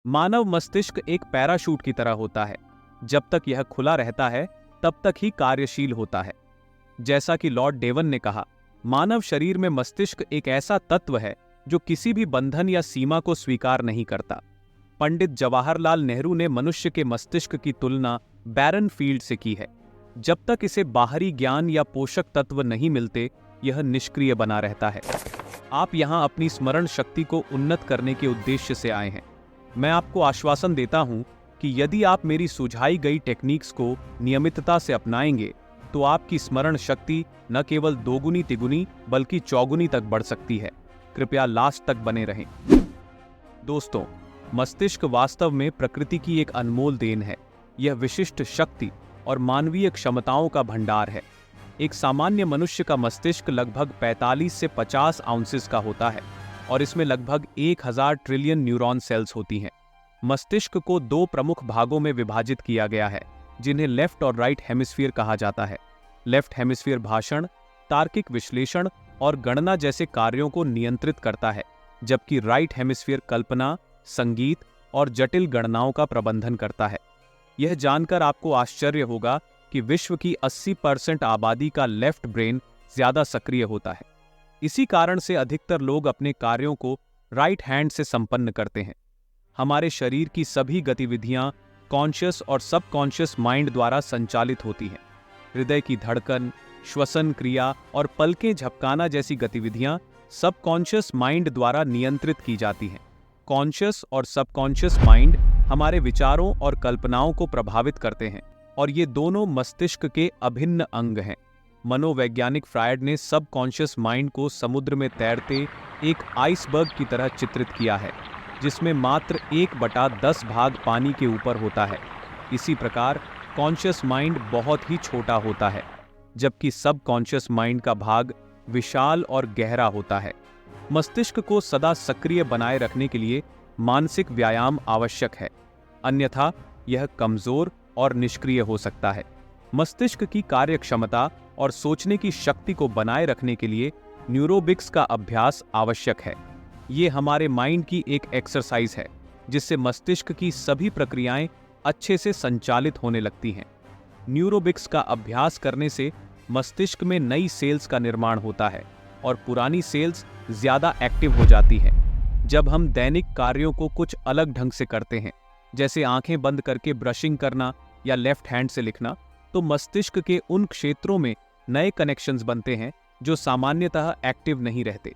मानव मस्तिष्क एक पैराशूट की तरह होता है। जब तक यह खुला रहता है तब तक ही कार्यशील होता है। जैसा कि लॉर्ड डेवन ने कहा, मानव शरीर में मस्तिष्क एक ऐसा तत्व है जो किसी भी बंधन या सीमा को स्वीकार नहीं करता। पंडित जवाहरलाल नेहरू ने मनुष्य के मस्तिष्क की तुलना बैरन फील्ड से की है। जब तक इसे बाहरी ज्ञान या पोषक तत्व नहीं मिलते, यह निष्क्रिय बना रहता है। आप यहां अपनी स्मरण शक्ति को उन्नत करने के उद्देश्य से आए हैं। मैं आपको आश्वासन देता हूं कि यदि आप मेरी सुझाई गई टेक्निक्स को नियमितता से अपनाएंगे तो आपकी स्मरण शक्ति न केवल दोगुनी तिगुनी बल्कि चौगुनी तक बढ़ सकती है। कृपया लास्ट तक बने रहें। दोस्तों, मस्तिष्क वास्तव में प्रकृति की एक अनमोल देन है। यह विशिष्ट शक्ति और मानवीय क्षमताओं का भंडार है। एक सामान्य मनुष्य का मस्तिष्क लगभग 45 से 50 आउंसेस का होता है और इसमें लगभग 1000 ट्रिलियन न्यूरॉन सेल्स होती हैं। मस्तिष्क को दो प्रमुख भागों में विभाजित किया गया है, जिन्हें लेफ्ट और राइट हेमिस्फीयर कहा जाता है। लेफ्ट हेमिस्फीयर भाषण, तार्किक विश्लेषण और गणना जैसे कार्यों को नियंत्रित करता है, जबकि राइट हेमिस्फीयर कल्पना, संगीत और जटिल गणनाओं का प्रबंधन करता है। यह जानकर आपको आश्चर्य होगा कि विश्व की 80% आबादी का लेफ्ट ब्रेन ज्यादा सक्रिय होता है। इसी कारण से अधिकतर लोग अपने कार्यों को राइट हैंड से संपन्न करते हैं। हमारे शरीर की सभी गतिविधियां कॉन्शियस और सबकॉन्शियस माइंड द्वारा संचालित होती हैं। हृदय की धड़कन, श्वसन क्रिया और पलकें झपकाना जैसी गतिविधियां सबकॉन्शियस माइंड द्वारा नियंत्रित की जाती हैं। कॉन्शियस और सबकॉन्शियस माइंड हमारे विचारों और कल्पनाओं को प्रभावित करते हैं और ये दोनों मस्तिष्क के अभिन्न अंग हैं। मनोवैज्ञानिक फ्रायड ने सबकॉन्शियस माइंड को समुद्र में तैरते एक आइसबर्ग की तरह चित्रित किया है, जिसमें मात्र 1/10 भाग पानी के ऊपर होता है। इसी प्रकार कॉन्शियस माइंड बहुत ही छोटा होता है, जबकि सबकॉन्शियस माइंड का भाग विशाल और गहरा होता है। मस्तिष्क को सदा सक्रिय बनाए रखने के लिए मानसिक व्यायाम आवश्यक है, अन्यथा यह कमजोर और निष्क्रिय हो सकता है। मस्तिष्क की कार्यक्षमता और सोचने की शक्ति को बनाए रखने के लिए न्यूरोबिक्स का अभ्यास आवश्यक है। ये हमारे माइंड की एक एक्सरसाइज है, जिससे मस्तिष्क की सभी प्रक्रियाएं अच्छे से संचालित होने लगती हैं। न्यूरोबिक्स का अभ्यास करने से मस्तिष्क में नई सेल्स का निर्माण होता है और पुरानी सेल्स ज्यादा एक्टिव हो जाती हैं। जब हम दैनिक कार्यों को कुछ अलग ढंग से करते हैं, जैसे आंखें बंद करके ब्रशिंग करना या लेफ्ट हैंड से लिखना, तो मस्तिष्क के उन क्षेत्रों में नए कनेक्शंस बनते हैं जो सामान्यतः एक्टिव नहीं रहते।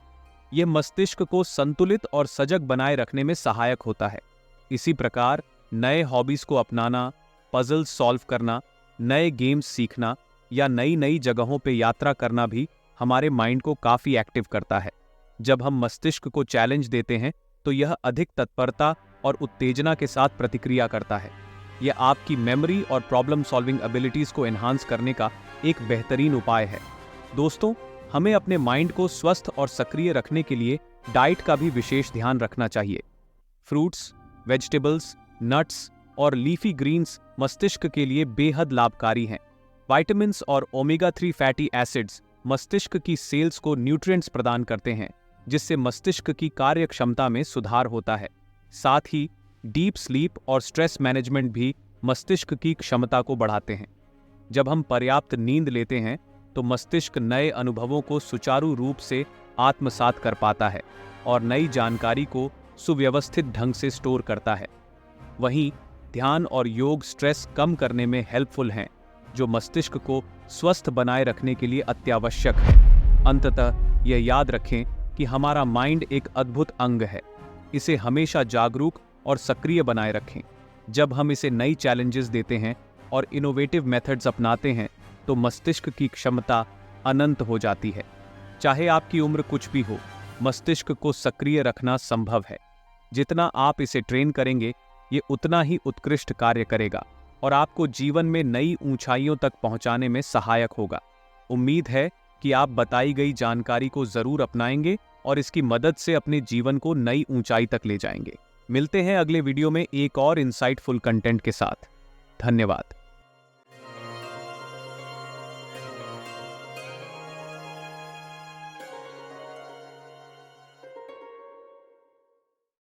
यह मस्तिष्क को संतुलित और सजग बनाए रखने में सहायक होता है। इसी प्रकार नए हॉबीज को अपनाना, पजल्स सॉल्व करना, नए गेम्स सीखना या नई नई जगहों पे यात्रा करना भी हमारे माइंड को काफी एक्टिव करता है। जब हम मस्तिष्क को चैलेंज देते हैं तो यह अधिक तत्परता और उत्तेजना के साथ प्रतिक्रिया करता है। यह आपकी मेमोरी और प्रॉब्लम सॉल्विंग एबिलिटीज को एनहांस करने का एक बेहतरीन उपाय है। दोस्तों, हमें अपने माइंड को स्वस्थ और सक्रिय रखने के लिए डाइट का भी विशेष ध्यान रखना चाहिए। फ्रूट्स, वेजिटेबल्स, नट्स और लीफी ग्रीन्स मस्तिष्क के लिए बेहद लाभकारी हैं। विटामिन्स और ओमेगा 3 फैटी एसिड्स मस्तिष्क की सेल्स को न्यूट्रिएंट्स प्रदान करते हैं, जिससे मस्तिष्क की कार्यक्षमता में सुधार होता है। साथ ही डीप स्लीप और स्ट्रेस मैनेजमेंट भी मस्तिष्क की क्षमता को बढ़ाते हैं। जब हम पर्याप्त नींद लेते हैं तो मस्तिष्क नए अनुभवों को सुचारू रूप से आत्मसात कर पाता है और नई जानकारी को सुव्यवस्थित ढंग से स्टोर करता है। वहीं ध्यान और योग स्ट्रेस कम करने में हेल्पफुल हैं, जो मस्तिष्क को स्वस्थ बनाए रखने के लिए अत्यावश्यक है। अंततः यह याद रखें कि हमारा माइंड एक अद्भुत अंग है। इसे हमेशा जागरूक और सक्रिय बनाए रखें। जब हम इसे नई चैलेंजेस देते हैं और इनोवेटिव मेथड्स अपनाते हैं तो मस्तिष्क की क्षमता अनंत हो जाती है। चाहे आपकी उम्र कुछ भी हो, मस्तिष्क को सक्रिय रखना संभव है। जितना आप इसे ट्रेन करेंगे, ये उतना ही उत्कृष्ट कार्य करेगा और आपको जीवन में नई ऊंचाइयों तक पहुंचाने में सहायक होगा। उम्मीद है कि आप बताई गई जानकारी को जरूर अपनाएंगे और इसकी मदद से अपने जीवन को नई ऊंचाई तक ले जाएंगे। मिलते हैं अगले वीडियो में एक और इंसाइटफुल कंटेंट के साथ। धन्यवाद।